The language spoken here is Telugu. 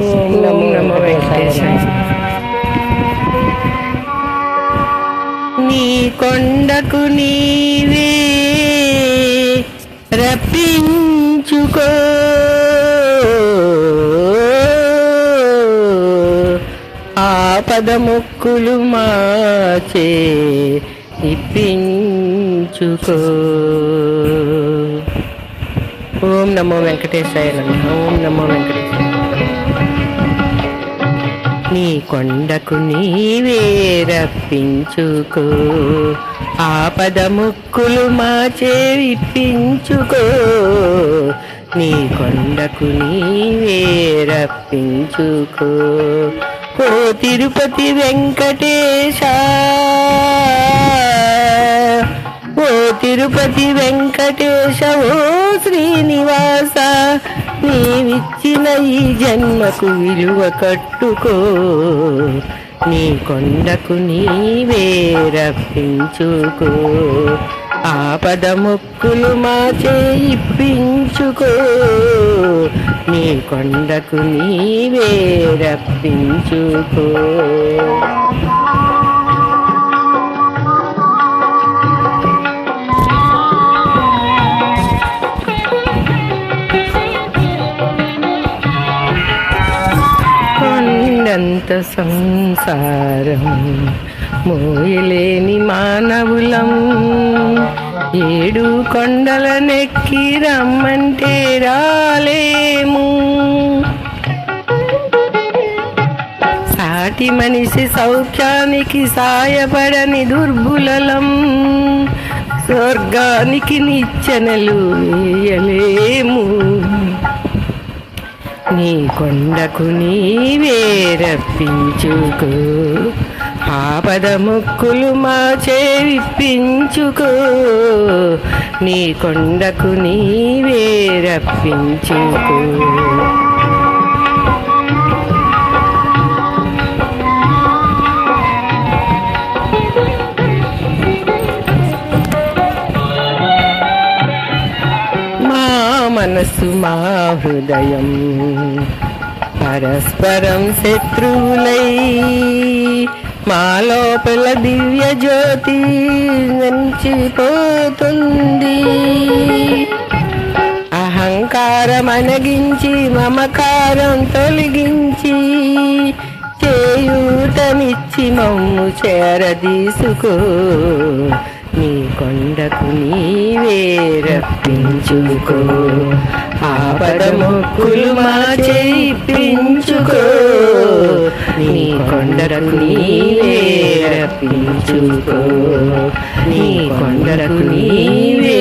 ఓం నమో వెంకటేశాయ. నీ కొండకు నీవే రప్పించుకో, ఆపద మొక్కులు మాచే ఇప్పించుకో. ఓం నమో వెంకటేశాయ నమః. ఓం నమో వెంకటేశాయ. నీ కొండకు నీవే రప్పించుకో, ఆపద ముక్కులు మాచే ఇప్పించుకో. నీ కొండకు నీవే రప్పించుకో. ఓ తిరుపతి వెంకటేశ, ఓ తిరుపతి వెంకటేశ, ఓ శ్రీనివాస, నీవిచ్చిన ఈ జన్మకు విలువ కట్టుకో. నీ కొండకు నీవే రప్పించుకో, ఆపద మొక్కులు మాచే ఇప్పించుకో. నీ కొండకు నీవే రప్పించుకో. కొండంత సంసారం మోయలేని మానవులం, ఏడు కొండలనెక్కి రమ్మంటే రాలేము. సాటి మనిషి సౌఖ్యానికి సాయపడని దుర్బులలం, స్వర్గానికి నిచ్చెనలు వేయలేము. నీ కొండకు నీవే రప్పించుకో, ఆపద మొక్కులు మాచే విప్పించుకో. నీ కొండకు నీవే రప్పించుకో. మనసు మా హృదయం పరస్పరం శత్రువులై, మా లోపల దివ్య జ్యోతి నిలిచిపోతుంది. అహంకారం అనగించి మమకారం తొలగించి, చేయూతనిచ్చి మమ్ము చేరదీసుకో. నీ కొండకు నీవే రప్పించుకో, ఆపద మొక్కులు మాచే ఇప్పించుకో. నీ కొండకు నీవే రప్పించుకో, నీ కొండకు నీవే